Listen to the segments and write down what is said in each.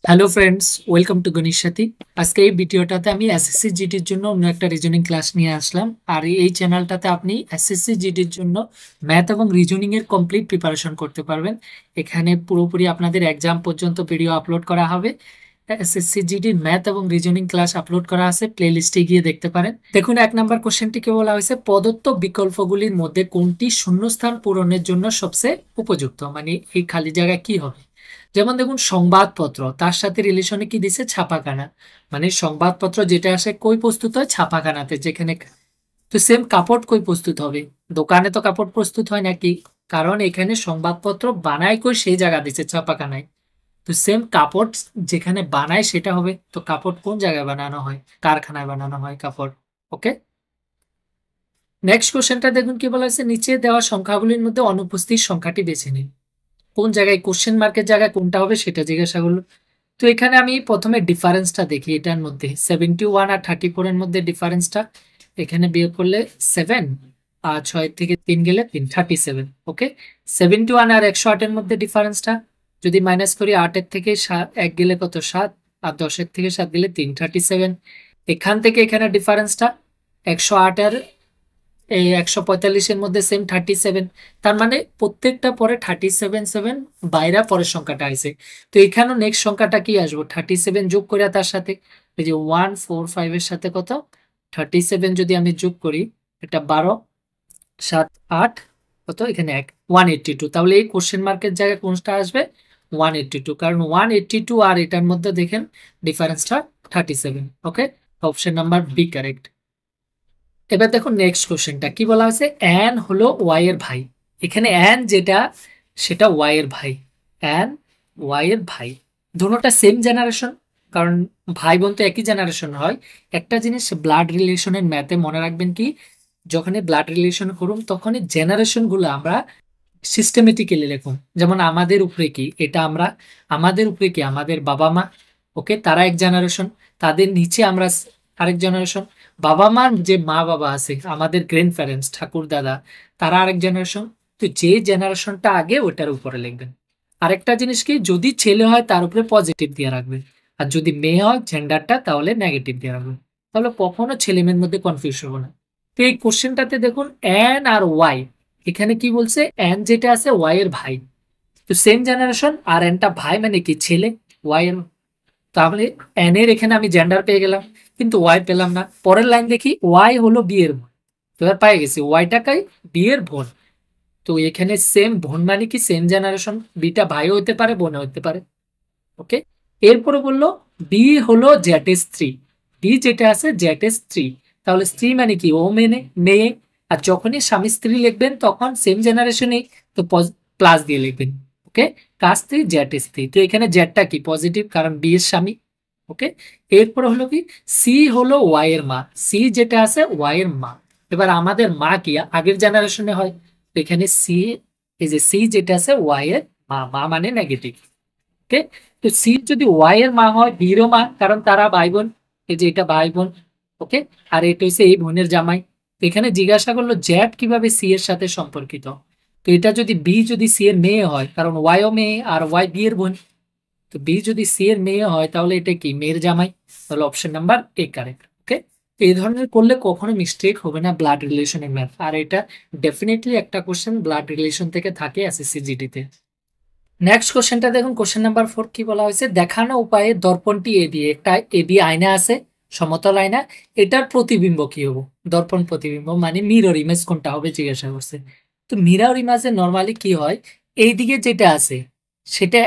Hello friends, welcome to গণিত সাথী। আজকে এই ভিডিওটাতে আমি এসএসসি জিডির জন্য অন্য একটা রিজনিং ক্লাস নিয়ে আসলাম। আর এই চ্যানেলটাতে আপনি এসএসসি জিডির জন্য ম্যাথ এবং রিজনিং এর কমপ্লিট প্রিপারেশন করতে পারবেন। এখানে পুরোপুরি আপনাদের এক্সাম পর্যন্ত ভিডিও আপলোড করা হবে। এসএসসি জিডির ম্যাথ এবং রিজনিং ক্লাস আপলোড করা আছে, প্লে লিস্টে গিয়ে দেখতে পারেন। দেখুন, 1 নম্বর কোশ্চেনটিকে বলা হয়েছে প্রদত্ত বিকল্পগুলির মধ্যে কোনটি শূন্যস্থান পূরণের জন্য সবচেয়ে উপযুক্ত, মানে এই খালি জায়গায় কি হবে। যেমন দেখুন, সংবাদপত্র তার সাথে রিলেশনে কি দিছে, ছাপাখানা। মানে সংবাদপত্র যেটা আসে কই প্রস্তুত হয়, ছাপাখানাতে। যেখানে তো সেম কাপড় কই প্রস্তুত হবে, দোকানে তো কাপড় প্রস্তুত হয় নাকি? কারণ এখানে সংবাদপত্র বানায় কই, সেই জায়গা দিছে ছাপাখানায়। তো সেম কাপড় যেখানে বানায় সেটা হবে। তো কাপড় কোন জায়গায় বানানো হয়, কারখানায় বানানো হয় কাপড়। ওকে, নেক্সট কোশ্চেনটা দেখুন কি বলা হয়েছে, নিচে দেওয়া সংখ্যাগুলির মধ্যে অনুপস্থিত সংখ্যাটি বেছে নিন। কোন জায়গায়, কোশ্চেন মার্কের জায়গায় কোনটা হবে সেটা জিজ্ঞাসা করলো। তো এখানে আমি প্রথমে ডিফারেন্সটা দেখি, এটার মধ্যে 71 আর 34 এর মধ্যে ডিফারেন্সটা এখানে বিয়োগ করলে 7, আর 6 থেকে 3 গেলে 3, 37। ওকে, 71 আর 108 এর মধ্যে ডিফারেন্সটা যদি মাইনাস করি, 8 এর থেকে 1 গেলে কত, 7, আর 10 এর থেকে 7 গেলে 3, 37। এখান থেকে এখানে ডিফারেন্সটা 108 আর এই 145-এর মধ্যে সেম 37। তার মানে প্রত্যেকটা পরে 37 বাইরা পরের সংখ্যাটা আছে। তো এখানেও নেক্সট সংখ্যাটা কি আসবো, 37 যোগ করে তার সাথে এই যে 145 এর সাথে কত 37 যদি আমি যোগ করি, এটা 12, 7, 8, কত এখানে 1, 182। তাহলে এই কোশ্চেন মার্কের জায়গায় কোনটা আসবে, 182। কারণ 182 আর এটার মধ্যে দেখেন ডিফারেন্সটা 37। ওকে, অপশন নাম্বার বি কারেক্ট। এবার দেখো নেক্সট কোশ্চেনটা কি বলা হয়েছে, অ্যান হলো ওয়াই এর ভাই। এখানে অ্যান যেটা সেটা ওয়াই এর ভাই। অ্যান ওয়াই এর ভাই, দুটোটা সেম জেনারেশন, কারণ ভাই বোন তো একই জেনারেশন হয়। একটা জিনিস ব্লাড রিলেশনের ম্যাথে মনে রাখবেন কি, যখনই ব্লাড রিলেশন করুন তখনই জেনারেশন গুলো আমরা সিস্টেমেটিক্যালি লিখুন। যেমন আমাদের উপরে কি, এটা আমরা আমাদের উপরে কি আমাদের বাবা মা, ওকে, তারা এক জেনারেশন। তাদের নিচে আমরা আরেক জেনারেশন। বাবা মার যে মা বাবা আছে, আমাদের গ্র্যান্ড প্যারেন্টস, ঠাকুর দাদা, তারা আরেক জেনারেশন। তো যে জেনারেশনটা আগে ওটার উপরে লিখবেন। আরেকটা জিনিস কি, যদি ছেলে হয় তার উপরে পজিটিভ দিয়ে রাখবেন, আর যদি মেয়ে হয় জেন্ডারটা তাহলে নেগেটিভ দিয়ে রাখবেন। তাহলে কখনো ছেলে মেয়ের মধ্যে কনফিউজ হবে না। তো এই কোশ্চেনটাতে দেখুন এন আর ওয়াই, এখানে কি বলছে, এন যেটা আছে ওয়াই এর ভাই। তো সেম জেনারেশন, আর এনটা ভাই মানে কি ছেলে, ওয়াই এর। তাহলে এন এর এখানে আমি জেন্ডার পেয়ে গেলাম, কিন্তু ওয়াই পেলাম না। পরের লাইন দেখি, ওয়াই হলো বি এর বোন। তো এবার পাই গেছি ওয়াইটাকাই বি এর বোন। তো এখানে সেম বোন মানে কি সেম জেনারেশন, বিটা ভাইও হতে পারে বোনও হতে পারে। ওকে, এরপরে বললো বি হলো জ্যাটের স্ত্রী। বি যেটা আছে জ্যাটের স্ত্রী, তাহলে স্ত্রী মানে কি ও মেনে মেয়ে। আর যখনই স্বামী স্ত্রী লিখবেন তখন সেম জেনারেশনে, তো প্লাস দিয়ে লিখবেন। ওকে, কার স্ত্রী, জ্যাটের স্ত্রী। তো এখানে জ্যাটটা কি পজিটিভ, কারণ বি এর স্বামী। ওকে, এরপরে হলো কি, সি হলো ওয়াই এর মা। সি যেটা আছে ওয়াই এর মা। এবার আমাদের মা কি আগের জেনারেশনে হয়, তো এখানে সি, এই যে সি যেটা আছে ওয়াই এর মা, মা মানে নেগেটিভ। ওকে, তো সি যদি ওয়াই এর মা হয় বিরও মা, কারণ তারা ভাই বোন। এই যে এটা ভাই বোন। ওকে, আর এটা হচ্ছে এই বোনের জামাই। তো এখানে জিজ্ঞাসা করলো জ্যাট কিভাবে সি এর সাথে সম্পর্কিত। তো এটা যদি বি যদি সি এর মেয়ে হয়, কারণ ওয়াই ও মেয়ে আর ওয়াই বি এর বোন। তো বি যদি সি এর মেয়ে হয় তাহলে এটা কি মেয়ের জামাই। তাহলে option number A correct. Okay, তো এই ধরনের করলে কখনো মিস্টেক হবে না ব্লাড রিলেশনের ম্যাথ। আর এটা ডেফিনেটলি একটা কোশ্চেন ব্লাড রিলেশন থেকে থাকে এসএসসি জিডি তে। নেক্সট কোশ্চেনটা দেখুন, কোশ্চেন নাম্বার 4 কি বলা হয়েছে, দেখানো উপায়ে দর্পণটি এ দিয়ে, একটা এ বি আয়না আছে, সমতল আয়না, এটার প্রতিবিম্ব কি হবো। দর্পণ প্রতিবিম্ব মানে মিরর ইমেজ কোনটা হবে জিজ্ঞাসা করছে। তো মিরর ইমেজে নর্মালি কি হয়, এইদিকে যেটা আছে সেটা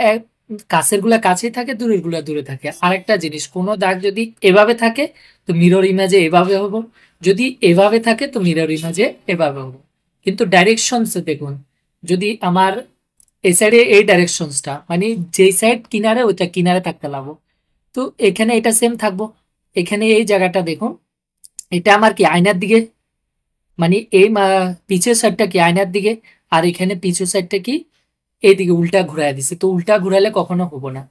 কাছের গুলা কাছেই থাকে, দূরের গুলা দূরে থাকে। আরেকটা জিনিস, কোনো দাগ যদি এভাবে থাকে তো মিরর ইমেজে এভাবে হবো, যদি এভাবে থাকে তো মিরর ইমেজে এভাবে হবো। কিন্তু ডাইরেকশনস দেখুন, যদি আমার এই সাইডে এই ডাইরেকশনসটা মানে যেই সাইড কিনারে ওইটা কিনারে থাকতে লাগবো। তো এখানে এটা সেম থাকবো। এখানে এই জায়গাটা দেখুন, এটা আমার কি আয়নার দিকে, মানে এই পিছের সাইডটা কি আয়নার দিকে, আর এখানে পিছের সাইডটা কি এইদিকে উল্টা ঘুরাই দিছে। তো উল্টা ঘুরালে কখনো হবো না।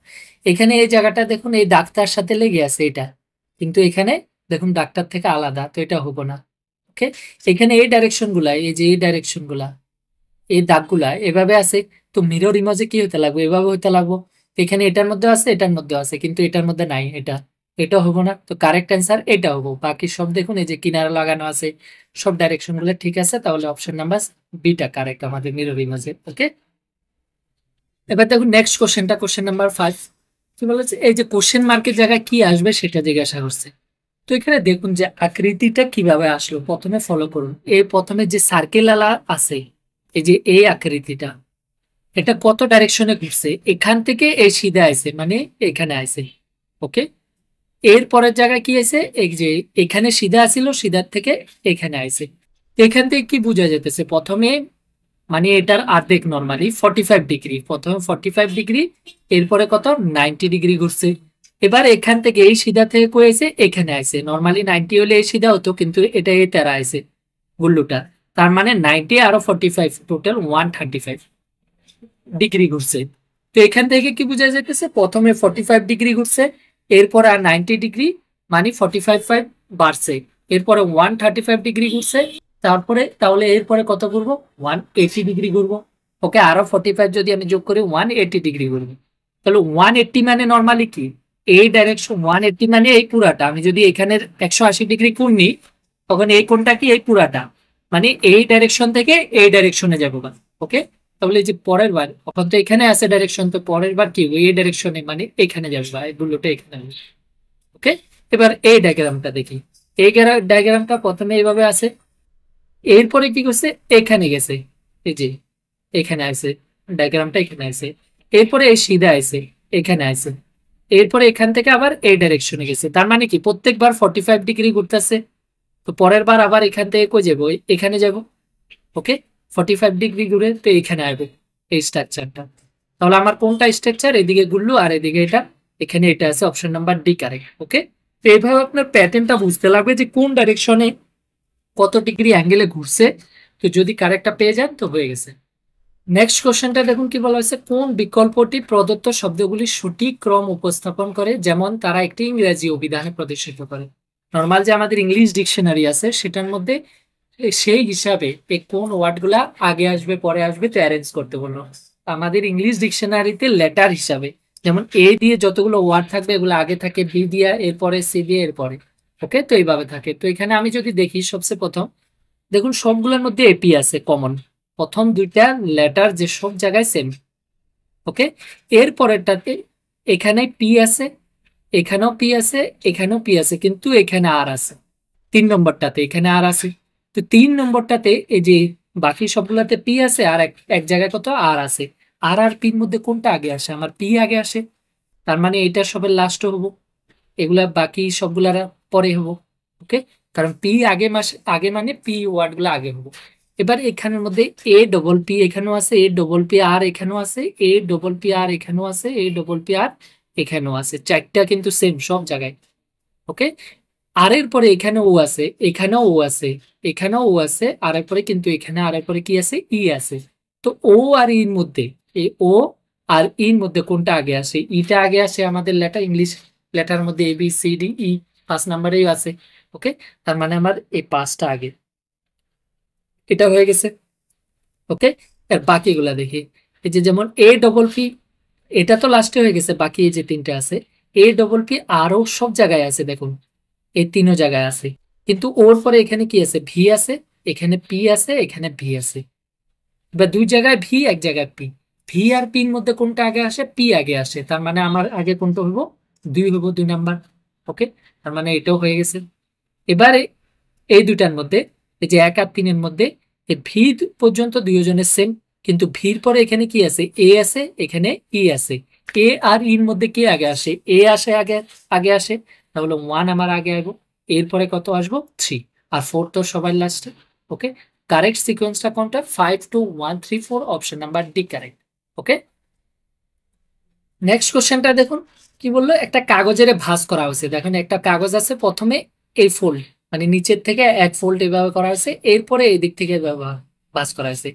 এখানে এই জায়গাটা দেখুন, এই দাগটার সাথে লেগে আছে এটা, কিন্তু এখানে দেখুন ডাক্তার থেকে আলাদা, তো এটা হবো না। ওকে, এখানে এই ডাইরেকশন গুলা, এই যে এই ডাইরেকশন গুলা, এই দাগগুলা এভাবে আছে, তো মিরর ইমেজে কি হতে লাগবে, এভাবে হতে লাগবো। এখানে এটার মধ্যে আছে, এটার মধ্যে আছে, কিন্তু এটার মধ্যে নাই, এটা হবো না। তো কারেক্ট অ্যান্সার এটা হবো। বাকি সব দেখুন, এই যে কিনারা লাগানো আছে, সব ডাইরেকশন গুলো ঠিক আছে, তাহলে অপশন নাম্বার বিটা কারেক্ট আমাদের মিরর ইমেজে। ওকে, এবার দেখুন নেক্সট কোশ্চেনটা, কোশ্চেন নাম্বার 5। কি বলেছে, এই যে কোশ্চেন মার্কের জায়গায় কি আসবে সেটা জিজ্ঞাসা করছে। তো এখানে দেখুন যে আকৃতিটা কিভাবে আসলো, প্রথমে ফলো করুন। এই প্রথমে যে সার্কেল আলা আছে, এই যে এই আকৃতিটা, এটা কত ডাইরেকশনে ঘুরছে, এখান থেকে এই সিধা আইছে, মানে এখানে আইছে। ওকে, এর পরের জায়গায় কি আছে, এই যে এখানে সিধা আছিল, সিধার থেকে এখানে আইছে। এখান থেকে কি বোঝা যেতেছে, প্রথমে মানে এটার অর্ধেক, নর্মালি 45 ডিগ্রি, প্রথমে 45 ডিগ্রি, এরপরে কত 90 ডিগ্রি ঘুরছে। এবার এখান থেকে এই সিধা থেকে কয়েছে এখানে আইছে, নর্মালি 90 হলে এই সিধা হতো, কিন্তু এটা এই তেরা আইছে গুল্লুটা। তার মানে 90 আরো 45, টোটাল 135 ডিগ্রি ঘুরছে। তো এখান থেকে কি বোঝা যাইতেছে, প্রথমে 45 ডিগ্রি ঘুরছে, এরপর আর 90 ডিগ্রি, মানে 45 বাড়ছে, এরপরে 135 ডিগ্রি ঘুরছে, তারপরে তাহলে এরপরে কত ঘুরবো, 180 ডিগ্রি ঘুরবো। ওকে, আরো 45 যদি আমি যোগ করি 180 ডিগ্রি ঘুরবো। তাহলে 180 মানে নর্মালি কি, এই ডাইরেকশন 180 মানে এই পুরাটা। আমি যদি এখানের 180 ডিগ্রি কোণ নিই, তখন এই কোণটা কি, এই পুরাটা, মানে এই ডাইরেকশন থেকে এই ডাইরেকশনে যাবো। ওকে, তাহলে এই যে পরের বার, এখন তো এখানে আছে ডাইরেকশন, তো পরের বার কি এই ডাইরেকশনে, মানে এখানে যাবে বা এগুলোটা এখানে যাবে। ওকে, এবার এই ডায়াগ্রামটা দেখি। এই ডায়াগ্রামটা প্রথমে এইভাবে আছে, এরপরে কি করছে, এখানে গেছে, এই যে এখানে আছে, ডায়াগ্রামটা এখানে আছে, এরপরে এই সিধা আছে, এখানে আছে, এরপরে এখান থেকে আবার এই ডাইরেকশনে গেছে। তার মানে কি প্রত্যেকবার 45 ডিগ্রি ঘুরতেছে। তো পরের বার আবার এখান থেকে কই যাবো, এখানে যাব। ওকে, 45 ডিগ্রি ঘুরে তো এখানে আসবে এই স্ট্রাকচারটা। তাহলে আমার কোনটা স্ট্রাকচার, এদিকে ঘুরলো আর এদিকে এটা, এখানে এটা আছে, option number D correct. Okay, তো এইভাবে আপনার প্যাটার্নটা বুঝতে লাগবে যে কোন ডাইরেকশনে কত ডিগ্রি অ্যাঙ্গেলে ঘুরছে। তো যদি কারেক্টটা পেয়ে যান তো হয়ে গেছে। নেক্সট কোশ্চেনটা দেখুন কি বলা হয়েছে, কোন বিকল্পটি প্রদত্ত শব্দগুলির সঠিক ক্রম উপস্থাপন করে, যেমন তারা একটি ইংরেজি অভিধানে প্রদর্শিত করে। নর্মাল যে আমাদের ইংলিশ ডিকশনারি আছে সেটার মধ্যে সেই হিসাবে এই কোন ওয়ার্ডগুলা আগে আসবে পরে আসবে তো অ্যারেঞ্জ করতে বললো। আমাদের ইংলিশ ডিকশনারিতে লেটার হিসাবে যেমন এ দিয়ে যতগুলো ওয়ার্ড থাকবে এগুলো আগে থাকে, বি দিয়ে, এরপরে সি দিয়ে, এরপরে। ওকে, তো এইভাবে থাকে। তো এখানে আমি যদি দেখি, সবচেয়ে প্রথম দেখুন সবগুলোর মধ্যে এপি আছে কমন, প্রথম দুইটা লেটার যে সব জায়গায় সেম। ওকে, এরপরেরটাতে এখানে পি আছে, এখানেও পি আছে, এখানেও পি আছে, কিন্তু এখানে আর আছে। 3 নম্বরটাতে এখানে আর আছে। তো 3 নম্বরটাতে এই যে বাকি সবগুলাতে পি আছে, আর এক এক জায়গায় কত আর আছে। আর আর পির মধ্যে কোনটা আগে আসে, আমার পি আগে আসে। তার মানে এটা সবের লাস্ট হবো, এগুলা বাকি সবগুলার পরে হবো। ওকে, কারণ পি আগে আগে মানে পি ওয়ার্ড গুলো আগে হবো। এবার এখানের মধ্যে এ ডবল পি এখানেও আছে, এ ডবল পি আর এখানেও আছে, এ ডবল পি আর এখানেও আছে, এ ডবল পি আর এখানেও আছে, চারটা কিন্তু সেম সব জায়গায়। ওকে, আর এর পরে এখানে ও আছে, এখানেও ও আছে, এখানেও ও আছে, আর এরপরে কিন্তু এখানে আর এরপরে কি আছে, ই আছে। তো ও আর ইর মধ্যে, এই ও আর ইর মধ্যে কোনটা আগে আসে, ইটা আগে আসে আমাদের লেটার, ইংলিশ লেটার মধ্যে এ বি সি ডি ই 5 নম্বরেই আছে। ওকে, তার মানে আমার এই 5টা আগে, এটা হয়ে গেছে। ওকে, এর বাকিগুলা দেখি। এই যে যেমন এ ডবল পি, এটা তো লাস্টে হয়ে গেছে, বাকি এই যে 3টে আছে, এ ডবল পি আরও সব জায়গায় আছে দেখুন, এই 3ও জায়গায় আছে। কিন্তু ওর পরে এখানে কি আছে, ভি আছে, এখানে পি আছে, এখানে ভি আছে। এবার 2 জায়গায় ভি, এক জায়গায় পি, ভি আর পির মধ্যে কোনটা আগে আসে, পি আগে আসে, তার মানে আমার আগে কোনটা হইব, 2 হইব, 2 নাম্বার। ওকে, তার মানে এটাও হয়ে গেছে। এবারে এই দুটার মধ্যে, এই যে 1 আর 3-এর মধ্যে ভি পর্যন্ত দুইজনের সেম, কিন্তু ভির পরে এখানে কি আছে, এ আছে, এখানে ই আছে। এ আর ইর মধ্যে কে আগে আসে, এ আসে আগে, আগে আসে, তাহলে 1 আমার আগে আসবো, এরপরে কত আসবো 3, আর 4 তো সবার লাস্টে। ওকে, কারেক্ট সিকোয়েন্সটা কোনটা, 5 2 1 3 4, option number D correct. Okay, next কোশ্চেনটা দেখুন কি বললো, একটা কাগজের ভাঁজ করা হয়েছে। দেখুন একটা কাগজ আছে, প্রথমে এই ফোল্ড মানে নিচের থেকে এক ফোল্ড এভাবে করা হয়েছে, এরপরে এই দিক থেকে ভাঁজ করা হয়েছে।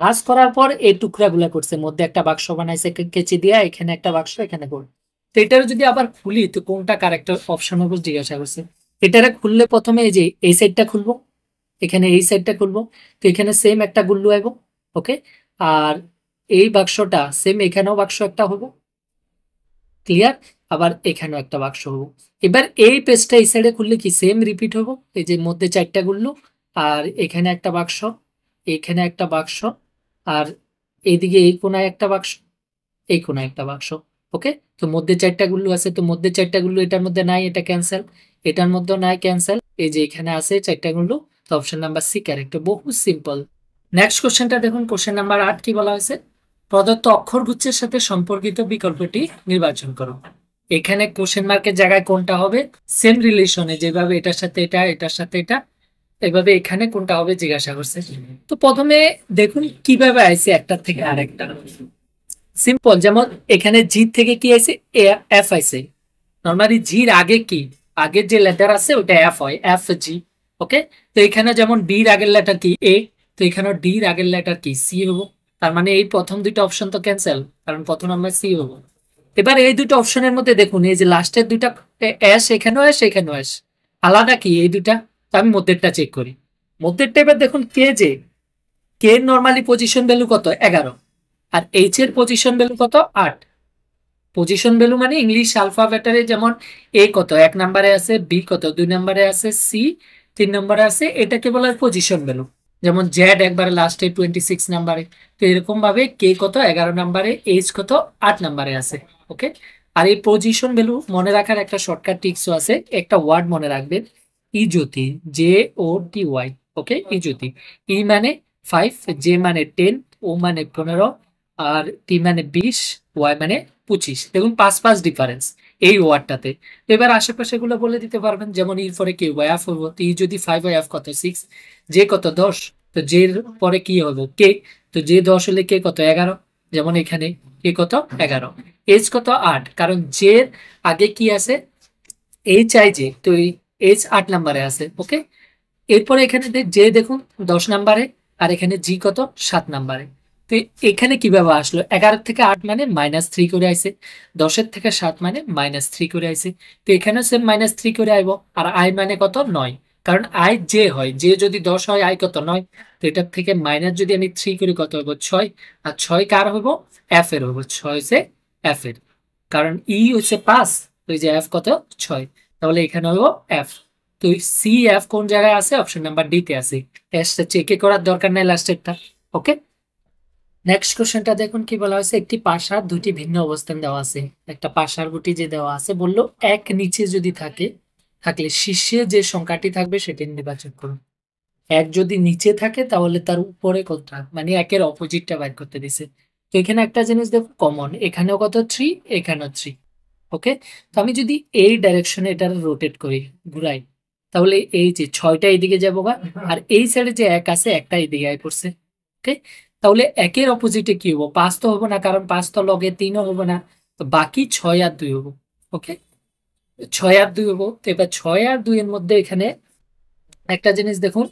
ভাঁজ করার পর এই টুকরা গুলা করছে, মধ্যে একটা বাক্স বানাইছে কেচি দিয়া, এখানে একটা বাক্স, এখানে গোল। তো এটার যদি আবার খুলি তো কোনটা কারেক্ট অপশন হবে জিজ্ঞাসা করছে। এটারে খুললে প্রথমে এই যে এই সাইডটা খুলবো, এখানে এই সাইডটা খুলবো, তো এখানে সেম একটা গুল্লু আইব। ওকে, আর এই বাক্সটা সেম, এখানেও বাক্স একটা হবো। ক্লিয়ার? আবার এখানেও একটা বাক্স হবো। এবার এই পেজটা এই সাইডে খুললে কি সেম রিপিট হবো, এই যে মধ্যে 4টা গুলো, আর এখানে একটা বাক্স, এখানে একটা বাক্স, আর এইদিকে এই কোনায় একটা বাক্স, এই কোনায় একটা বাক্স। ওকে, তো মধ্যে 4টা গুলো আছে, তো মধ্যে 4টা গুলো এটার মধ্যে নাই, এটা ক্যান্সেল, এটার মধ্যে নাই, ক্যান্সেল, এই যে এখানে আছে 4টা গুলো, তো অপশন নাম্বার সি ক্যারেক্ট। বহু সিম্পল। নেক্সট কোশ্চেনটা দেখুন, কোশ্চেন নাম্বার 8 কি বলা হয়েছে, প্রদত্ত অক্ষরগুচ্ছের সাথে সম্পর্কিত বিকল্পটি নির্বাচন করো। এখানে কোশ্চেন মার্কের জায়গায় কোনটা হবে, সেম রিলেশনে যেভাবে এটার সাথে এটা, এটার সাথে এটা, এভাবে এখানে কোনটা হবে জিজ্ঞাসা করছে। তো প্রথমে দেখুন কিভাবে আইছে একটার থেকে আরেকটা, সিম্পল। যেমন এখানে জি থেকে কি আইছে, এফ আইছে। নর্মালি জির আগে কি, আগের যে লেটার আছে ওটা এফ হয়, এফ জি। ওকে, তো এখানে যেমন ডির আগের লেটার কি এ, তো এখানে ডির আগের লেটার কি সি হবো। তার মানে এই প্রথম দুইটা অপশন তো ক্যান্সেল, কারণ প্রথম নাম্বার সি হবো। এবার এই দুটো অপশনের মধ্যে দেখুন, এই যে লাস্টের দুইটা এস, এখানেও এস, এখানেও এস, আলাদা কি এই দুইটা। তো আমি মধ্যেরটা চেক করি, মধ্যেরটা এবার দেখুন কে, যে কে নর্মালি পজিশন ভ্যালু কত 11, আর এইচ এর পজিশন ভ্যালু কত 8। পজিশন ভ্যালু মানে ইংলিশ অ্যালফাবেটারে যেমন এ কত 1 নম্বরে আছে, বি কত 2 নম্বরে আছে, সি 3 নম্বরে আছে, এটাকে বলা হয় পজিশন ভ্যালু। যেমন জেড একবারে লাস্টে 26 নম্বরে, তো এরকম ভাবে কে কত 11 নম্বরে, এইচ কত 8 নম্বরে আছে। ওকে, আর এই পজিশন ভ্যালু মনে রাখার একটা শর্টকাট ট্রিক্সও আছে, একটা ওয়ার্ড মনে রাখবেন, ইজ্যোতি, JOTY। ওকে, ইজ্যোতি, ই মানে 5, জে মানে 10, ও মানে 15, আর টি মানে 20, ওয়াই মানে 25। দেখুন 5 ডিফারেন্স এই ওয়ার্ডটাতে। তো এবার আশেপাশে গুলো বলে দিতে পারবেন, যেমন ইর পরে কি হবে, এফ হবো, তো ই যদি 5 হয় এফ কত 6, জে কত 10, তো জের পরে কি হবে কে, তো জে 10 হলে কে কত 11, যেমন এখানে কে কত 11, এইচ কত 8, কারণ জের আগে কি আছে এইচ আই জে, তো এইচ 8 নাম্বারে আছে। ওকে, এরপরে এখানে জে দেখুন 10 নাম্বারে, আর এখানে জি কত 7 নাম্বারে। তো এখানে কিভাবে আসলো, 11 থেকে 8 মানে -3 করে আইছে, 10 থেকে 7 মানে -3 করে আইছে, তো এখানে সেম -3 করে আইব। আর আই মানে কত 9, কারণ আই জে হয়, জে যদি 10 হয় আই কত 9, তো এটার থেকে মাইনাস যদি আমি 3 করি কত হইব 6, আর 6 কার হইব এফ এর হইব, 6 হচ্ছে এফ এর, কারণ ই হচ্ছে 5, তো এই যে এফ কত 6, তাহলে এখানে হইব এফ। তো সি এফ কোন জায়গায় আছে, অপশন নাম্বার ডি তে আছে, এসটা চেক করার দরকার নাই লাস্টেরটা। ওকে, নেক্সট কোশ্চেনটা দেখুন কি বলা হয়েছে, একটি পাশার দুটি ভিন্ন অবস্থান দেওয়া আছে। একটা পাশার গুটি যে দেওয়া আছে, বললো এক নিচে যদি থাকে, থাকলে শীর্ষে যে সংখ্যাটি থাকবে সেটি নির্বাচন করুন। এক যদি নিচে থাকে তাহলে তার উপরে কোনটা, মানে একের অপোজিটটা বাইর করতে দিছে। তো এখানে একটা জিনিস দেখো কমন, এখানেও কত 3, এখানেও 3। ওকে, তো আমি যদি এই ডাইরেকশনে এটা রোটেট করি, ঘুরাই, তাহলে এই যে 6টা এইদিকে যাবো গা, আর এই সাইডে যে এক আছে একটা এইদিকে আই পড়ছে। ওকে, তাহলে একের অপোজিটে কি হবো, 5 তো হবো না, কারণ 5 তো লগে 3ও হবো না, তো বাকি 6 আর 2 হবো। ওকে, 6 আর 2 হবো। তো এবার 6 আর 2 এর মধ্যে এখানে একটা জিনিস দেখুন,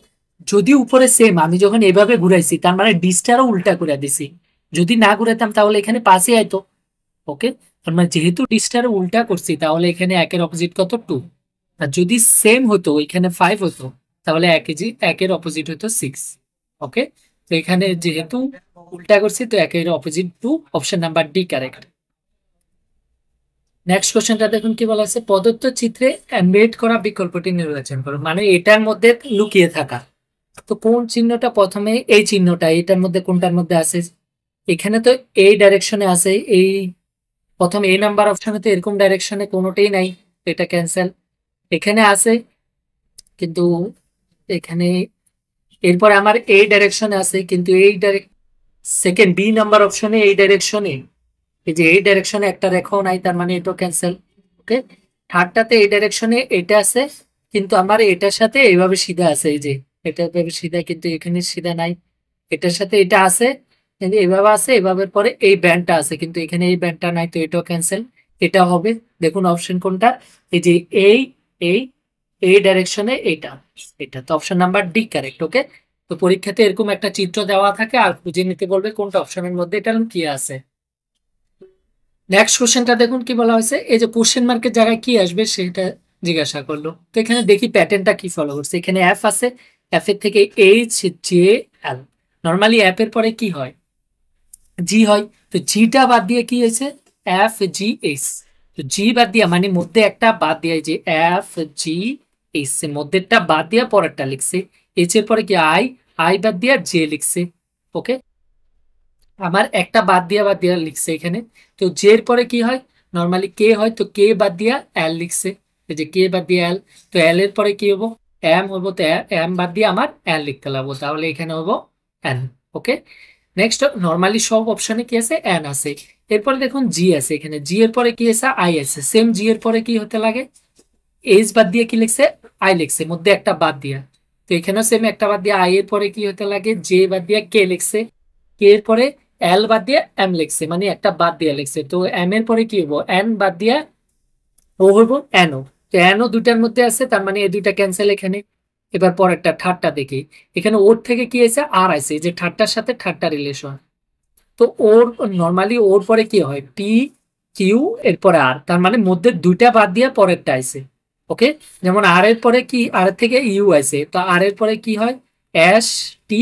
যদি উপরে সেম, আমি যখন এভাবে ঘুরাইছি তার মানে ডিসটারও উল্টা করে দিছি, যদি না ঘুরাইতাম তাহলে এখানে 5ই আইতো। ওকে, তার মানে যেহেতু ডিসটার উল্টা করছি তাহলে এখানে একের অপোজিট কত 2, আর যদি সেম হতো এখানে 5 হতো, তাহলে একের অপোজিট হতো 6। ওকে, তো এখানে যেহেতু উল্টা করছি তো একের opposite 2, option number D correct. Next কোশ্চেনটা দেখুন কি বলা আছে, প্রদত্ত চিত্রে এমবেড করা বিকল্পটি নির্বাচন করো, মানে এটার মধ্যে লুকিয়ে থাকা। তো কোন চিহ্নটা প্রথমে, এই চিহ্নটা এটার মধ্যে কোনটার মধ্যে আছে, এখানে তো এই ডাইরেকশনে আছে, এই প্রথম এই নাম্বার অপশনে তো এরকম ডাইরেকশনে কোনোটাই নাই, এটা ক্যান্সেল। এখানে আছে কিন্তু এখানে, এরপর আমার এই ডাইরেকশনে আছে কিন্তু এই সেকেন্ড বি নাম্বার অপশনে এই ডাইরেকশনে, এই যে এই ডাইরেকশনে একটা রেখাও নাই, তার মানে এটা ক্যান্সেল। ওকে, থার্ডটাতে এই ডাইরেকশনে এটা আছে কিন্তু আমার এটার সাথে এইভাবে সিধা আছে, এই যে এটা এভাবে সিধা, কিন্তু এখানে সিধা নাই। এটার সাথে এটা আছে কিন্তু এইভাবে আছে, এভাবে পরে এই ব্যান্ডটা আছে কিন্তু এখানে এই ব্যান্ডটা নাই, তো এটাও ক্যান্সেল। এটা হবে, দেখুন অপশন কোনটা, এই যে এই এই এই ডাইরেকশনে এটা, এটা তো option number D correct. Okay, তো পরীক্ষাতে এরকম একটা চিত্র দেওয়া থাকে আর খুঁজে নিতে বলবে কোনটা অপশনের মধ্যে এটা কি আছে। নেক্সট কোশ্চেনটা দেখুন কি বলা হয়েছে, এই যে কোশ্চেন মার্কের জায়গায় কি আসবে সেটা জিজ্ঞাসা করলো। তো এখানে দেখি প্যাটার্নটা কি ফলো করছে, এখানে এফ আছে, এফ এর থেকে H J L, normally F এর পরে কি হয় জি হয়, তো জিটা বাদ দিয়ে কি হয়েছে এফ জি এইচ। তো জি বাদ দিয়া মানে মধ্যে একটা বাদ দিয়া, এই যে এফ জি এইচ এর মধ্যেটা বাদ দিয়া পরেরটা লিখছে। এইচ এর পরে কি আই, আই বাদ দিয়া জে লিখছে। ওকে, আমার একটা বাদ দিয়া লিখছে এখানে। তো জে এর পরে কি হয়, নর্মালি কে হয়, তো কে বাদ দিয়া এল লিখছে। এই যে কে বাদ দিয়া এল, তো এল এর পরে কি হবো, এম হবো। তো এম বাদ দিয়ে আমার এল লিখতে লাগবো, তাহলে এখানে হবো এন। ওকে, নেক্সট নর্মালি সব অপশনে কি আছে, এন আছে। এরপরে দেখুন জি আছে, এখানে জি এর পরে কি আছে, আই আছে। সেম জি এর পরে কি হতে লাগে, এইচ বাদ দিয়ে কি লিখছে, আই লিখছে, মধ্যে একটা বাদ দিয়া। তো এখানেও সেম একটা বাদ দিয়ে আই এর পরে কি হতে লাগে, জে বাদ দিয়ে কে লিখছে। কে এর পরে এল বাদ দিয়ে এম লিখছে, মানে একটা বাদ দিয়ে লিখছে। তো এম এর পরে কি হবো, এন বাদ দিয়ে ও হইব এনও। তো এনও দুটার মধ্যে আছে, তার মানে এই দুইটা ক্যান্সেল এখানে। এবার পরেরটা থার্ডটা দেখি, এখানে ওর থেকে কি আছে, আর আছে, যে থার্ডটার সাথে থার্ডটা রিলেশন। তো ওর নর্মালি ওর পরে কি হয়, পি কিউ এরপরে আর, তার মানে মধ্যে দুইটা বাদ দিয়ে পরেরটা আছে। ওকে, যেমন আর এর পরে কি, আর এর থেকে ইউ আছে, তো আর এর পরে কি হয়, এস টি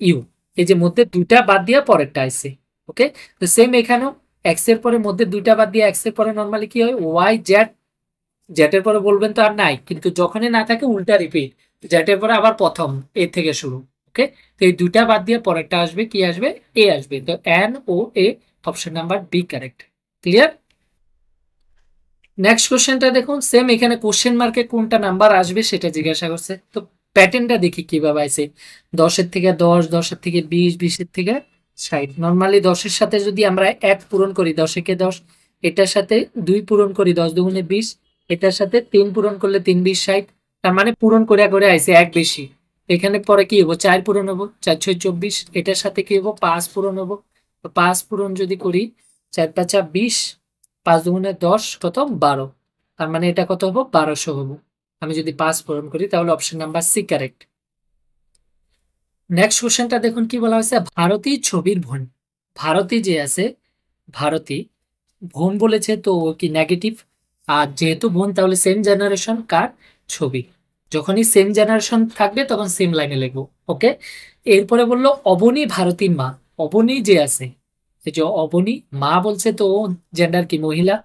ইউ। এই যে মধ্যে দুইটা বাদ দিয়ে পরেরটা আছে। ওকে, তো সেম এখানেও এক্স এর পরে মধ্যে দুইটা বাদ দিয়ে এক্স এর পরে নর্মালি কি হয়, ওয়াই জেড। জেটের পরে বলবেন তো আর নাই, কিন্তু যখনই না থাকে উল্টা রিপিট, জেটের পরে আবার প্রথম এ থেকে শুরু। ওকে, তো এই দুইটা বাদ দিয়ে পরেরটা আসবে কি আসবে, এ আসবে। তো N O A, option number B correct. Clear. Next কোশ্চেনটা দেখুন, সেম এখানে কোশ্চেন মার্কে কোনটা নাম্বার আসবে সেটা জিজ্ঞাসা করছে। তো প্যাটার্নটা দেখি কিভাবে আছে, 10-এর থেকে 10, 10-এর থেকে 20, 20-এর থেকে 60। নর্মালি 10-এর সাথে যদি আমরা 1 পূরণ করি 10 একে 10, এটার সাথে 2 পূরণ করি 10 দুগুণে 20, এটার সাথে 3 পূরণ করলে 3 20 60। তার মানে পূরণ করে করে আইছে এক বেশি। এখানে পরে কি হবো, 4 পূরণ হবো, 4 6 24। এটার সাথে কি হবো, 5 পূরণ হবো। তো 5 পূরণ যদি করি, 4 5 20, 5 দুগুণে 10 কত, 12। তার মানে এটা কত হবো, 1200 হবো। আমি যদি 5 পূরণ করি, তাহলে option number C correct. Next কোশ্চেনটা দেখুন কি বলা হয়েছে, ভারতী ছবির বোন। ভারতী যে আছে, ভারতী বোন বলেছে, তো ও কি নেগেটিভ। আর যেহেতু বোন, তাহলে সেম জেনারেশন কার, ছবি। যখনই সেম জেনারেশন থাকবে তখন সেম লাইনে লিখবো। ওকে, এরপরে বললো অবনী ভারতীর মা। অবনী যে আছে, এই যে অবনী মা বলছে, তো জেন্ডার কি, মহিলা।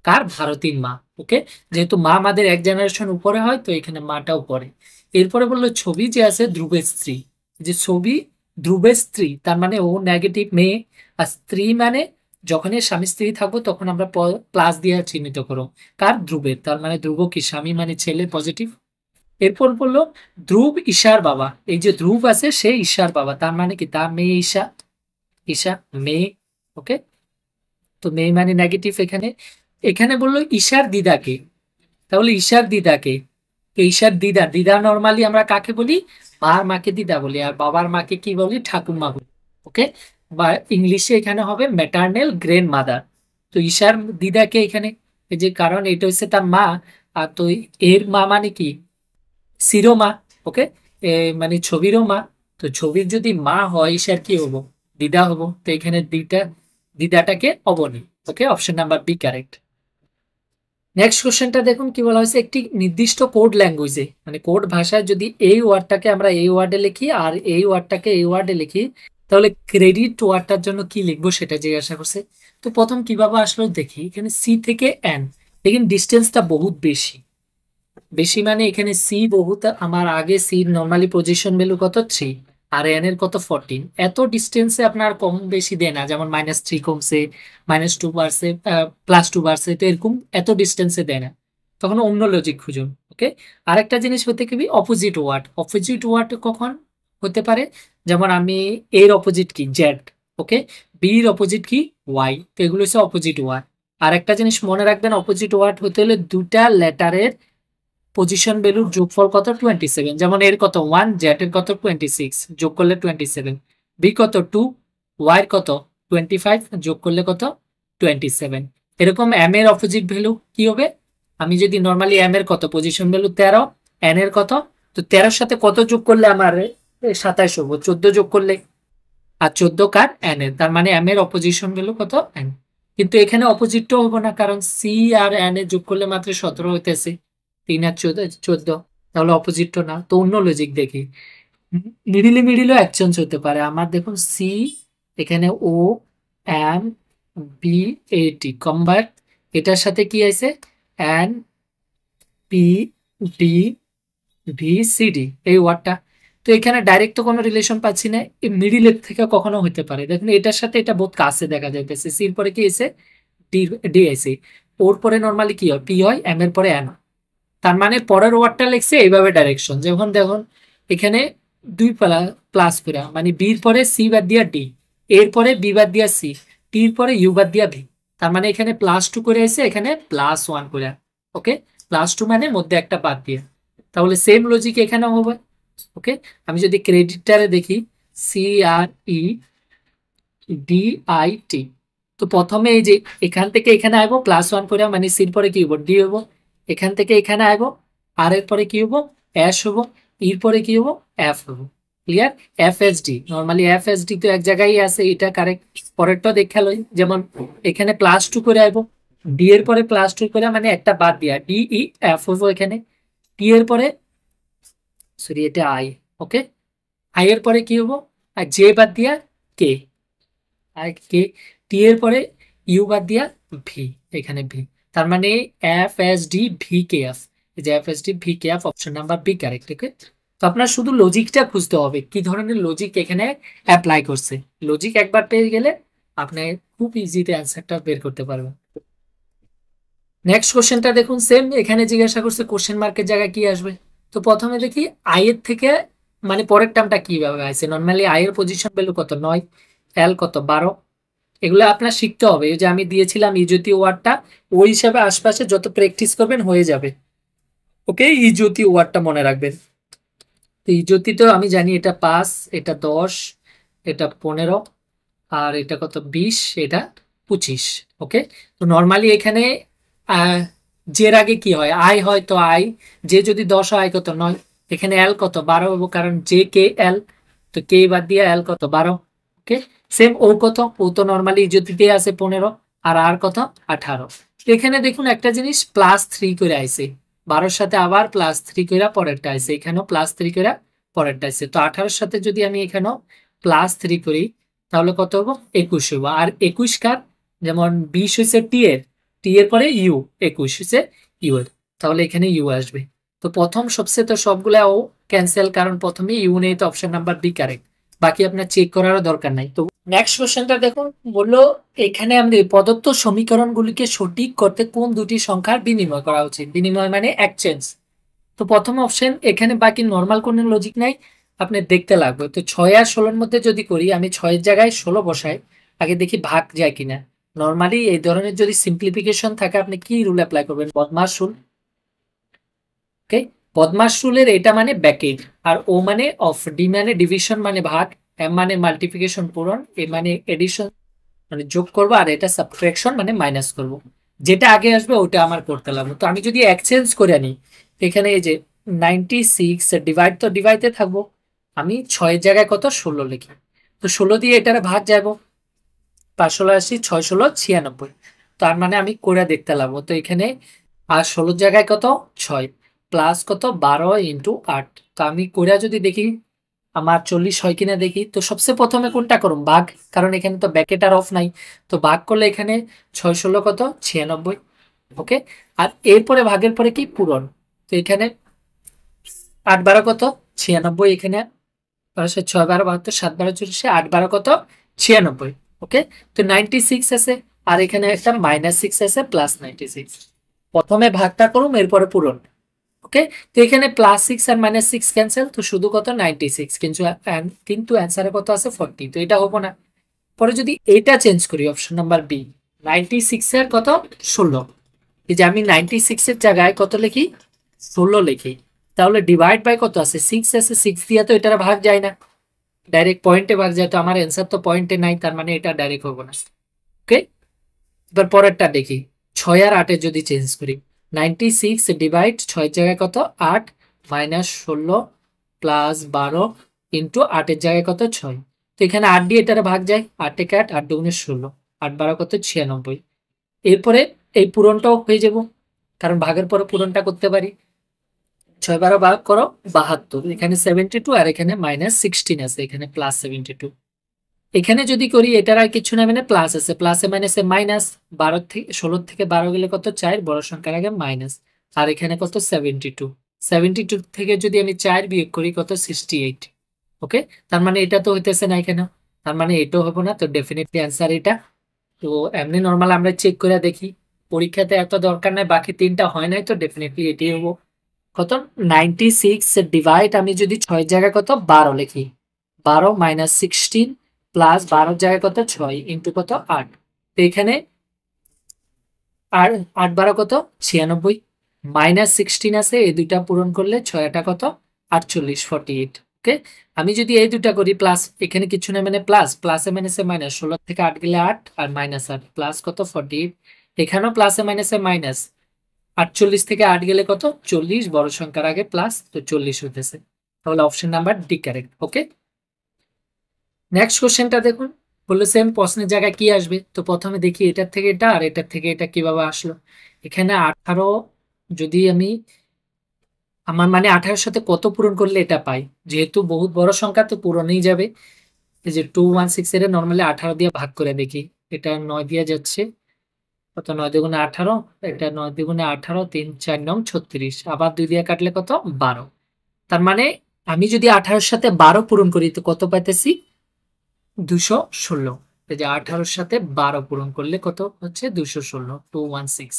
কার, ভারতীর মা। ওকে, যেহেতু মা আমাদের এক জেনারেশন উপরে হয়, তো এখানে মাটা উপরে। এরপরে বললো ছবি যে আছে ধ্রুবের স্ত্রী। যে ছবি ধ্রুবের স্ত্রী, তার মানে ও নেগেটিভ মেয়ে। আর স্ত্রী মানে যখনই স্বামী স্ত্রী থাকবো তখন আমরা প্লাস দিয়ে চিহ্নিত করো। কার, ধ্রুবের, তার মানে ধ্রুব কি স্বামী, মানে ছেলে, পজিটিভ। এরপর বললো ধ্রুব ঈশার বাবা। এই যে ধ্রুব আছে সে ঈশার বাবা, তার মানে কি, তার মেয়ে ঈশা। ঈশা মেয়ে। ওকে, তো মেয়ে মানে নেগেটিভ এখানে। এখানে বললো ঈশার দিদাকে, তাহলে ঈশার দিদাকে। তো ঈশার দিদা, দিদা নর্মালি আমরা কাকে বলি, মার মাকে দিদা বলি, আর বাবার মাকে কি বলি, ঠাকুমা বলি। ওকে, বা ইংলিশে এখানে হবে ম্যাটার্নাল গ্র্যান্ড মাদার। তো ঈশার দিদাকে এখানে, এই যে কারণ এটা হচ্ছে তার মা, আর তো এর মা মানে কি, শিরোমা। ওকে, মানে ছবিরও মা। তো ছবির যদি মা হয়, ঈশার কি হবো, দিদা হবো। তো এখানে দিদাটাকে অবনী। Okay, option number B correct. Next কোশ্চেনটা দেখুন কি বলা হয়েছে, একটি নির্দিষ্ট কোড ল্যাঙ্গুয়েজে, মানে কোড ভাষায় যদি এই ওয়ার্ডটাকে আমরা এই ওয়ার্ডে লিখি আর এই ওয়ার্ডটাকে এই ওয়ার্ডে লিখি, তাহলে ক্রেডিট ওয়ার্ডটার জন্য কি লিখবো সেটা জিজ্ঞাসা করছে। তো প্রথম কিভাবে আসলো দেখি, এখানে সি থেকে এন, দেখেন ডিস্টেন্সটা বহুত বেশি। বেশি মানে এখানে সি বহুত, আমার আগে সি নর্মালি পজিশন ভ্যালু কত, 3। আর এন এর কত, 14। এত ডিস্টেন্সে আপনার কম বেশি দেয় না, যেমন -3 কমছে, -2 বাড়ছে, +2 বাড়ছে, তো এরকম এত ডিস্টেন্সে দেয় না। তখন অন্য লজিক খুঁজুন। ওকে, আরেকটা জিনিস হতে কি, অপোজিট ওয়ার্ড। অপোজিট ওয়ার্ড কখন হতে পারে, যেমন আমি এর অপোজিট কি, জেড। ওকে, বির অপোজিট কি, ওয়াই। তো এগুলো হচ্ছে অপোজিট ওয়ার্ড। আর একটা জিনিস মনে রাখবেন, অপোজিট ওয়ার্ড হতে হলে দুটা লেটারের পজিশন ভ্যালুর যোগফল কত, 27। যেমন এর কত 1, জেড এর কত 26, যোগ করলে 27। বি কত 2, ওয়াই এর কত 25, যোগ করলে কত 27। এরকম এম এর অপোজিট ভ্যালু কি হবে, আমি যদি নর্মালি এম এর কত পজিশন ভ্যালু 13, এন এর কত, তো 13-র সাথে কত যোগ করলে আমার 27 হবো, 14 যোগ করলে। আর 14 কার, এন এর, তার মানে এম এর অপোজিশন ভ্যালু কত, এন। কিন্তু এখানে অপোজিটটাও হবো না, কারণ সি আর এন এর যোগ করলে মাত্র 17 হইতেছে, 3 আর 14, তাহলে অপোজিটটা না। তো অন্য লজিক দেখি, মিডিলে মিডিলও এক্সচেঞ্জ হতে পারে আমার। দেখুন সি, এখানে O, M, B, A, T combine, এটার সাথে কি আছে N P D V C D এই ওয়ার্ডটা। তো এখানে ডাইরেক্ট তো কোনো রিলেশন পাচ্ছি না, এই মিডিলের থেকে কখনো হতে পারে। দেখুন এটার সাথে এটা বহুত কাছে দেখা যাইতেছে, সির পরে কি এসে ডি ডি আইসি, ওর পরে নর্মালি কি হয় পি হয়, এম এর পরে এন। তার মানে পরের ওয়ার্ডটা লিখছে এইভাবে ডাইরেকশন, যখন দেখুন এখানে দুই প্লাস করে মানে বির পরে সি বাদ দিয়া ডি, এর পরে বি বাদ দিয়া সি, টির পরে ইউ বাদ দিয়া ভি। তার মানে এখানে +2 করে আছে, এখানে +1 করে। ওকে, +2 মানে মধ্যে একটা বাদ দিয়ে, তাহলে সেম লজিক এখানে হবে। ওকে, আমি যদি ক্রেডিটারে দেখি CREDIT, তো প্রথমে এই যে এখান থেকে এখানে আইব +1 করে মানে সির পরে কি হবো ডি হবো, এখান থেকে এখানে আইব আর এর পরে কি হবো অ্যাশ হবো, এর পরে কি হবো এফ হবো। ক্লিয়ার? FSD, নর্মালি FSD তো এক জায়গায় আছে, এটা কারেক্ট। পরেরটা দেখা লই, যেমন এখানে +2 করে আইব, ডি এর পরে +2 করে মানে একটা বাদ দিয়া DEF হবো, এখানে টি এর পরে সরি এটা আই। ওকে, আই এর পরে কি হবো আর জে বাদ দিয়া কে, আর কে, টি এর পরে ইউ বাদ দিয়া ভি, এখানে ভি। তার মানে FSD VKF, এই যে FSD VKF option number B correct. Okay, তো আপনার শুধু লজিকটা খুঁজতে হবে কি ধরনের লজিক এখানে অ্যাপ্লাই করছে। লজিক একবার পেয়ে গেলে আপনি খুব ইজিতে অ্যান্সারটা বের করতে পারবেন। নেক্সট কোশ্চেনটা দেখুন, সেম এখানে জিজ্ঞাসা করছে কোশ্চেন মার্কের জায়গায় কি আসবে। তো প্রথমে দেখি আই এর থেকে মানে পরের টার্মটা কিভাবে আছে। নর্মালি আই এর পজিশন ভ্যালু কত 9, এল কত 12, এগুলো আপনার শিখতে হবে। এই যে আমি দিয়েছিলাম ইজতি ওয়ার্ডটা, ওই হিসাবে আশপাশে যত প্র্যাকটিস করবেন হয়ে যাবে। ওকে, ইজতি ওয়ার্ডটা মনে রাখবেন। তো ইজতি তো আমি জানি এটা 5, এটা 10, এটা 15, আর এটা কত 20, এটা 25। ওকে, তো নর্মালি এখানে জের আগে কি হয় আই হয়, তো আই যে যদি 10 হয় কত 9, এখানে এল কত 12 হবো কারণ জে কে এল, তো কে বাদ দিয়ে এল কত 12। ওকে, সেম ও কত, ও তো নর্মালি যদি আছে 15, আর কত 18। এখানে দেখুন একটা জিনিস +3 করে আইছে, 12 সাথে আবার +3 করে পরেরটা আইছে, এখানেও +3 করে পরেরটা আইছে। তো 18 সাথে যদি আমি এখানেও +3 করি তাহলে কত হবো 21 হবো। আর 21 কার, যেমন 20 হয়েছে টি এর পরে ইউ, 21 হয়েছে ইউ এর, তাহলে এখানে ইউ আসবে। তো প্রথম সবচেয়ে তো সবগুলা ও ক্যান্সেল, কারণ প্রথমে ইউ নেই, তো অপশন নাম্বার বি কারেক্ট, বাকি আপনার চেক করারও দরকার নাই। তো নেক্সট কোশ্চেনটা দেখুন, বললো এখানে আমাদের প্রদত্ত সমীকরণগুলিকে সঠিক করতে কোন দুটি সংখ্যার বিনিময় করা উচিত। বিনিময় মানে এক্সচেঞ্জ। তো প্রথম অপশন, এখানে বাকি নর্মাল কোনো লজিক নাই, আপনি দেখতে লাগবে। তো 6 আর 16 মধ্যে যদি করি, আমি 6 জায়গায় 16 বসাই, আগে দেখি ভাগ যায় কিনা। নর্মালি এই ধরনের যদি সিম্পলিফিকেশন থাকে আপনি কি রুল অ্যাপ্লাই করবেন, বদমাস রুল। ওকে, বদমাস রুলের এটা মানে ব্যাকেট, আর ও মানে অফ, ডি মানে ডিভিশন মানে ভাগ, এম মানে মাল্টিপ্লিকেশন পূরণ, এ মানে এডিশন মানে যোগ করবো, আর এটা সাবট্রাকশন মানে মাইনাস করব। যেটা আগে আসবে ওটা আমার করতে লাগবে। তো আমি যদি এক্সচেঞ্জ করে আনি, এখানে এই যে 96 ডিভাইড, তো ডিভাইডে থাকবো, আমি 6 জায়গায় কত 16 লিখি, তো 16 দিয়ে এটার ভাগ যাবো, 5 6 16 96, তার মানে আমি করে দেখতে লাগবো। তো এখানে আর 16 জায়গায় কত 6 প্লাস কত 12 ইন্টু 8, তো আমি করে যদি দেখি আমার 40 হয় কিনা দেখি। তো সবচেয়ে প্রথমে কোনটা করুন ভাগ, কারণ এখানে তো ব্যাকেট আর অফ নাই, তো ভাগ করলে এখানে 6 16 কত 96। ওকে, আর এরপরে ভাগের পরে কি পূরণ, তো এখানে 8 12 কত 96, এখানে 6 12 72, 7 12 44, 8 12 কত 96। ওকে, তো 96 আছে, আর এখানে একটা -6 আছে, +96। প্রথমে ভাগটা করুন এরপরে পূরণ। ওকে, তো এখানে +6 আর -6 ক্যান্সেল, তো শুধু কত 96, কিন্তু অ্যান্সারে কত আছে 40, তো এটা হবো না। পরে যদি এটা চেঞ্জ করি, অপশন নাম্বার বি 96 এর কত 16, এই যে আমি 96 এর জায়গায় কত লিখি 16 লিখি, তাহলে ডিভাইড বাই কত আছে 6 আছে, 6 দিয়ে তো এটার ভাগ যায় না, ডাইরেক্ট পয়েন্টে ভাগ যায়, তো আমার অ্যান্সার তো পয়েন্টে নাই, তার মানে এটা ডাইরেক্ট হবে না। ওকে, এবার পরেরটা দেখি, 6 আর 8 যদি চেঞ্জ করি, 96 ডিভাইড 6 জায়গায় কত 8 -16 +12 ইন্টু 8 জায়গায় কত 6, তো এখানে 8 দিয়ে এটার ভাগ যায়, 8 এ 8, 8 দুগুণে 16, 8 12 কত 96। এরপরে এই পূরণটাও হয়ে যাব, কারণ ভাগের পরে পূরণটা করতে পারি। 6 12 ভাগ করো 72, এখানে 72, আর এখানে -16 আছে, এখানে +72। এখানে যদি করি এটার আর কিছু না, মানে প্লাস আছে, প্লাসে মাইনাসে মাইনাস, 12 থেকে 16 থেকে 12 গেলে কত 4, বড় সংখ্যার আগে মাইনাস। আর এখানে কত 72, 72 থেকে যদি আমি 4 বিয়োগ করি কত 68। ওকে, তার মানে এটা তো হইতেছে না এখানে, তার মানে এটাও হবে না, তো ডেফিনেটলি অ্যান্সার এটা। তো এমনি নর্মাল আমরা চেক করে দেখি, পরীক্ষাতে এত দরকার নাই, বাকি তিনটা হয় নাই, তো ডেফিনেটলি এটাই হবো। কত 96 ডিভাইড, আমি যদি 6 জায়গায় কত 12 লিখি, 12 মাইনাস 16 প্লাস 12 জায়গায় কত 6 ইন্টু কত 8। তো এখানে আর 8 12 কত 96, মাইনাস 16 আছে, এই দুইটা পূরণ করলে 6টা কত 48, 48। ওকে, আমি যদি এই দুটা করি প্লাস, এখানে কিছু না মানে প্লাস, প্লাসে মাইনাসে মাইনাস, 16 থেকে 8 গেলে 8 আর মাইনাস 8 প্লাস কত 48। এখানেও প্লাসে মাইনাসে মাইনাস, 48 থেকে 8 গেলে কত 40, বড় সংখ্যার আগে প্লাস, তো 40 হইতেছে। তাহলে option number D correct. Okay, next কোশ্চেনটা দেখুন, বললো সেম প্রশ্নের জায়গায় কি আসবে। তো প্রথমে দেখি এটার থেকে এটা আর এটার থেকে এটা কিভাবে আসলো। এখানে 18, যদি আমি আমার মানে 18 সাথে কত পূরণ করলে এটা পাই, যেহেতু বহুত বড় সংখ্যা তো পূরণই যাবে। এই যে 216 এর নর্মালি 18 দিয়ে ভাগ করে দেখি, এটা 9 দিয়ে যাচ্ছে, কত 9 দুগুণে 18, এটা 9 দুগুণে 18, 3 4 9 36, আবার 2 দিয়ে কাটলে কত 12। তার মানে আমি যদি 18 সাথে 12 পূরণ করি তো কত পাইতেছি 216। এই যে 18 সাথে 12 পূরণ করলে কত হচ্ছে 216, 216।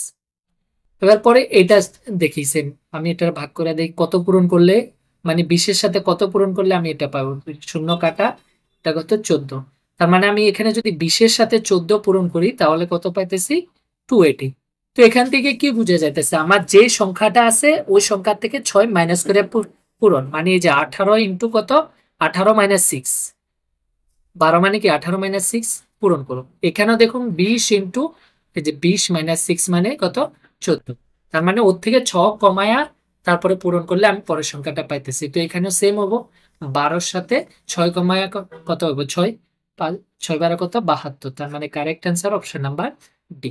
এবার পরে এটা দেখি সেম, আমি এটা ভাগ করে দেখি কত পূরণ করলে, মানে 20 সাথে কত পূরণ করলে আমি এটা পাবো, শূন্য কাটা, এটা কত 14। তার মানে আমি এখানে যদি 20 সাথে 14 পূরণ করি তাহলে কত পাইতেছি 280। তো এখান থেকে কি বুঝে যাইতেছে, আমার যে সংখ্যাটা আছে ওই সংখ্যা থেকে 6 মাইনাস করে পূরণ, মানে এই যে 18 ইন্টু কত 18 মাইনাস 6, 12 মানে কি 18 মাইনাস 6 পূরণ করো। এখানেও দেখুন 20 ইন্টু এই যে 20 মাইনাস 6 মানে কত 14। তার মানে ওর থেকে 6 কমায়া তারপরে পূরণ করলে আমি পরের সংখ্যাটা পাইতেছি। তো এখানেও সেম হবো, 12 সাথে 6 কমায়া কত হবো 6, 6 12 কত 72। তার মানে correct answer option number D.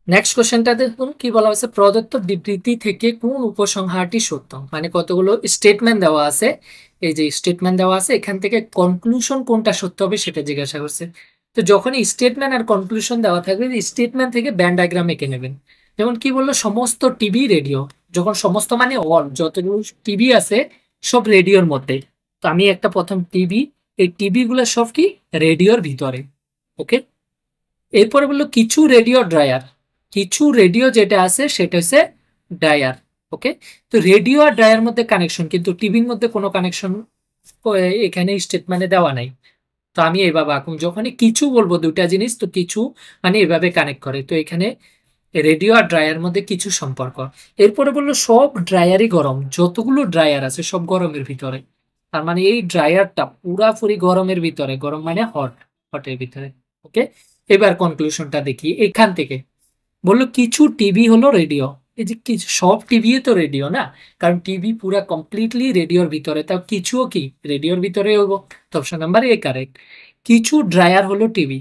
Next কোশ্চেনটা দেখুন কি বলা হয়েছে, প্রদত্ত বিবৃতি থেকে কোন উপসংহারটি সত্য, মানে কতগুলো স্টেটমেন্ট দেওয়া আছে, এই যে স্টেটমেন্ট দেওয়া আছে এখান থেকে কনক্লুশন কোনটা সত্য হবে সেটা জিজ্ঞাসা করছে। তো যখনই স্টেটমেন্ট আর কনক্লুশন দেওয়া থাকবে, স্টেটমেন্ট থেকে ব্যান ডায়াগ্রাম এঁকে নেবেন। যেমন কি বললো, সমস্ত টিভি রেডিও, যখন সমস্ত মানে অল যতগুলো টিভি আছে সব রেডিওর মধ্যে, তো আমি একটা প্রথম টিভি, এই টিভি গুলো সব কি রেডিওর ভিতরে। ওকে, এরপরে বললো কিছু রেডিও ড্রায়ার, কিছু রেডিও যেটা আছে সেটা হচ্ছে ড্রায়ার। ওকে, তো রেডিও আর ড্রায়ার মধ্যে কানেকশন, কিন্তু টিভির মধ্যে কোনো কানেকশন এখানে স্টেটমেন্টে দেওয়া নাই। তো আমি এইভাবে আঁকুম, যখনই কিছু বলবো দুটা জিনিস, তো কিছু মানে এভাবে কানেক্ট করে, তো এখানে রেডিও আর ড্রায়ার মধ্যে কিছু সম্পর্ক। এরপরে বললো সব ড্রায়ারই গরম, যতগুলো ড্রায়ার আছে সব গরমের ভিতরে, তার মানে এই ড্রায়ারটা পুরাপুরি গরমের ভিতরে, গরম মানে হট, হটের ভিতরে। ওকে, এবার কনক্লুশনটা দেখি এখান থেকে। বললো কিছু টিভি হলো রেডিও, এই যে কিছু সব টিভি তো রেডিও না, কারণ টিভি পুরা কমপ্লিটলি রেডিওর ভিতরে, তাও কিছুও কি রেডিওর ভিতরে হবো, তো অপশন নাম্বার এ কারেক্ট। কিছু ড্রায়ার হলো টিভি,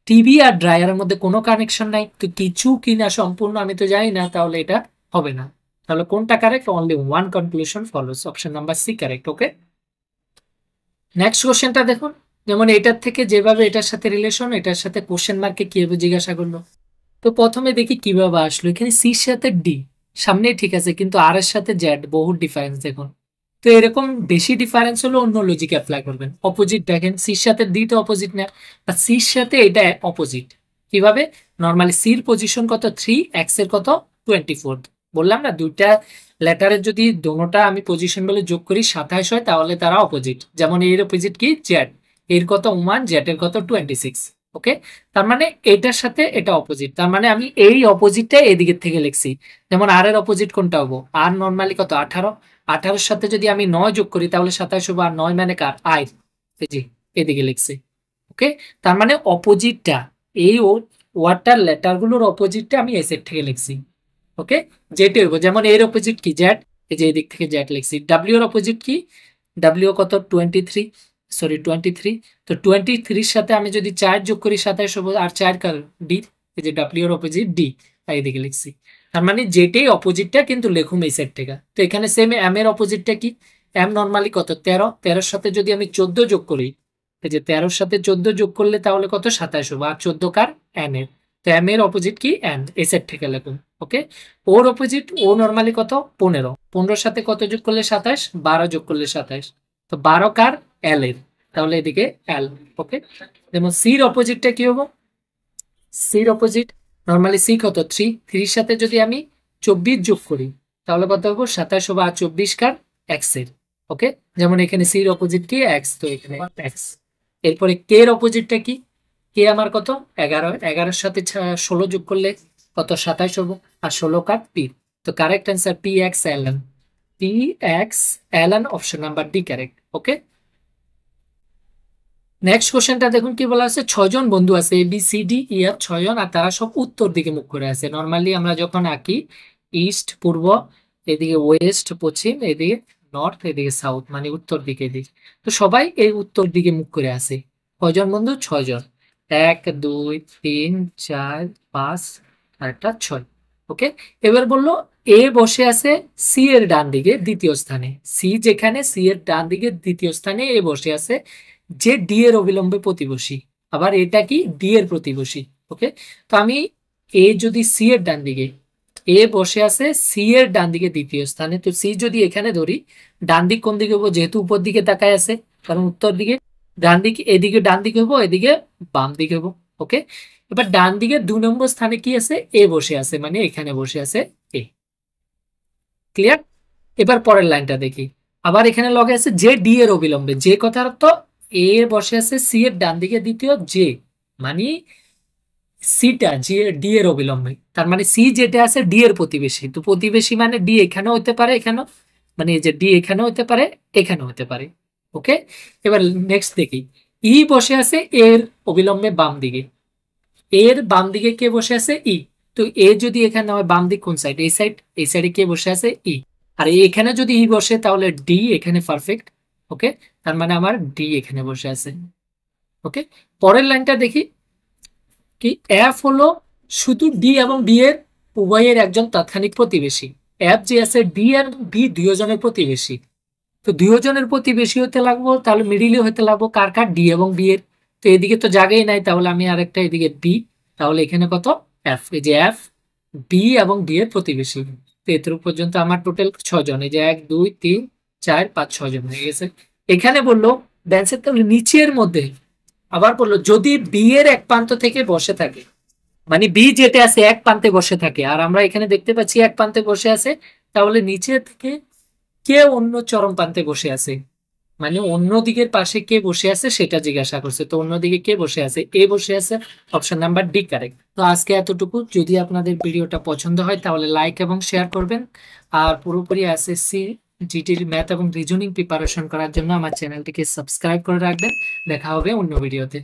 টিভি আর ড্রায়ারের মধ্যে কোনো কানেকশন নাই, তো কিছু কিনা সম্পূর্ণ আমি তো জানি না, তাহলে এটা হবে না। তাহলে কোনটা correct, only one conclusion follows, option number C correct. Okay, next কোশ্চেনটা দেখুন, যেমন এটার থেকে যেভাবে এটার সাথে রিলেশন, এটার সাথে কোশ্চেন মার্কে কিভাবে জিজ্ঞাসা করলো। তো প্রথমে দেখি কিভাবে আসলো, এখানে সির সাথে ডি সামনেই ঠিক আছে, কিন্তু আর এর সাথে জেড বহুত ডিফারেন্স দেখুন। তো এরকম বেশি ডিফারেন্স হলে অন্য লজিক অ্যাপ্লাই করবেন, অপোজিট দেখেন, সির সাথে ডি তো অপোজিট না, বা সির সাথে এটা অপোজিট। কিভাবে, নর্মালি সির পজিশন কত 3, এক্স এর কত 24, বললাম না দুইটা লেটারের যদি দোনোটা আমি পজিশন বলে যোগ করি 27 হয় তাহলে তারা অপোজিট, যেমন এর অপোজিট কি জেড, এর কত 1, জেড এর কত 26। ওকে, তার মানে এটার সাথে এটা অপোজিট, তার মানে আমি এই অপোজিটটা এদিকের থেকে লিখছি। যেমন আর এর অপোজিট কোনটা হবো, আর নর্মালি কত 18, 18 সাথে যদি আমি 9 যোগ করি তাহলে 27 হবো, আর 9 মানে কার আই, জি এদিকে লিখছি। ওকে, তার মানে অপোজিটটা এই ওয়ার্ডটার লেটারগুলোর অপোজিটটা আমি এস এর থেকে লিখছি। ওকে, যেটা হইব, যেমন এর অপোজিট কি জেড, এই যে এদিক থেকে জেড লিখছি। ডাব্লিউ এর অপোজিট কি, ডাব্লিউ কত 23, সরি 23, তো 23 সাথে আমি যদি 4 যোগ করি 27 হবো, আর 4 কার ডি, এই যে ডাব্লিউ এর অপোজিট ডি, এইদিকে লিখছি। তার মানে যেটাই অপোজিটটা কিন্তু লেখুম এই সেট থেকে। তো এখানে সেম এম এর অপোজিটটা কি, এম নর্মালি কত 13, 13 সাথে যদি আমি 14 যোগ করি এই যে 13 সাথে 14 যোগ করলে তাহলে কত 27 হবে। আর 14 কার n এর, তো m এর অপোজিট কি n, এই সেট থেকে লিখুন। ওকে, ওর অপোজিট ও নরমালি কত 15, 15 সাথে কত যোগ করলে 27, 12 যোগ করলে 27, তো 12 কার l এর, তাহলে এদিকে l। ওকে, যেমন সির অপোজিটটা কি হবে, সির অপোজিট নরমালি সি কত 3, 3 সাথে যদি আমি 24 যোগ করি তাহলে কত হবে 27 হবে। আর 24 কার x এর। ওকে, যেমন এখানে সির অপোজিট কি x, তো এখানে x। এরপরে কে এর অপোজিটটা কি, কে আমার কত 11, 11 সাথে 16 যোগ করলে কত 27 হবে। আর 16 কার পি, তো correct answer P X L N, P X L N, option number D correct. Okay, next কোশ্চেনটা দেখুন কি বলা আছে, 6 জন বন্ধু আছে A B C D E F, 6 জন, আর তারা সব উত্তর দিকে মুখ করে আছে। নরমালি আমরা যখন আঁকি ইস্ট পূর্ব, এদিকে ওয়েস্ট পশ্চিম, এদিকে নর্থ, এদিকে সাউথ, মানে উত্তর দিকে এদিকে, তো সবাই এই উত্তর দিকে মুখ করে আছে। কয়জন বন্ধু 6 জন, 1 2 3 4 5 আর একটা 6। ওকে, এবার বললো এ বসে আছে সি এর ডান দিকে দ্বিতীয় স্থানে, সি যেখানে সি এর ডান দিকে দ্বিতীয় স্থানে এ বসে আছে, যে ডি এর অবিলম্বে প্রতিবেশী, আবার এটা কি ডি এর প্রতিবেশী। ওকে, তো আমি এ যদি সি এর ডান দিকে, এ বসে আছে সি এর ডান দিকে দ্বিতীয় স্থানে, তো সি যদি এখানে ধরি, ডান দিক কোন দিকে হবো, যেহেতু উপর দিকে তাকায় আছে কারণ উত্তর দিকে, ডান দিকে এদিকে ডান দিকে হবো, এদিকে বাম দিকে হবো। ওকে, এবার ডান দিকে 2 নম্বর স্থানে কি আছে, এ বসে আছে, মানে এখানে বসে আছে এ। ক্লিয়ার, এবার পরের লাইনটা দেখি, আবার এখানে লগে আছে যে ডি এর অবিলম্বে, যে কথার অর্থ এ বসে আছে সি এর ডান দিকে দ্বিতীয় যে, মানে সিটা যে ডি এর অবিলম্বে, তার মানে সি যেটা আছে ডি এর প্রতিবেশী, তো প্রতিবেশী মানে ডি এখানেও হতে পারে এখানেও, মানে এই যে ডি এখানেও হতে পারে এখানেও হতে পারে। ওকে, এবার নেক্সট দেখি, ই বসে আছে এর অবিলম্বে বাম দিকে, এর বাম দিকে কে বসে আছে ই, তো এ যদি এখানে হয় বাম দিক কোন সাইড, এই সাইড, এই সাইডে কে বসে আছে ই, আর এখানে যদি ই বসে তাহলে ডি এখানে পারফেক্ট। ওকে, তার মানে আমার ডি এখানে বসে আছে। ওকে, পরের লাইনটা দেখি, কি এফ হলো শুধু ডি এবং বি এর উভয়ের একজন তাৎক্ষণিক প্রতিবেশী, এফ যে আছে ডি আর বি দুজনের প্রতিবেশী, তো দুজনের প্রতিবেশী হতে লাগবো, তাহলে মিডিলে হতে লাগবো কার কার, ডি এবং বি এর, তো এদিকে তো জায়গাই নাই, তাহলে আমি আরেকটা এদিকে বি, তাহলে এখানে কত এফ, এই যে এফ বি এবং ডি এর প্রতিবেশী, তো এত পর্যন্ত আমার টোটাল 6 জন, এই যে 1 2 3 4 5 6 জন হয়ে গেছে। এখানে বললো ব্যান্সের তাহলে নিচের মধ্যে, আবার বললো যদি বি এর এক প্রান্ত থেকে বসে থাকে, মানে বি যেটা আছে এক প্রান্তে বসে থাকে, আর আমরা এখানে দেখতে পাচ্ছি এক প্রান্তে বসে আছে, তাহলে নিচে থেকে কে অন্য চরম প্রান্তে বসে আছে, মানে অন্য দিকের পাশে কে বসে আছে সেটা জিজ্ঞাসা করছে, তো অন্যদিকে কে বসে আছে, এ বসে আছে, অপশন নাম্বার ডি কারেক্ট। তো আজকে এতটুকু, যদি আপনাদের ভিডিওটা পছন্দ হয় তাহলে লাইক এবং শেয়ার করবেন, আর পুরোপুরি এসএসসি জিটির ম্যাথ এবং রিজনিং প্রিপারেশন করার জন্য আমার চ্যানেলটিকে সাবস্ক্রাইব করে রাখবেন। দেখা হবে অন্য ভিডিওতে।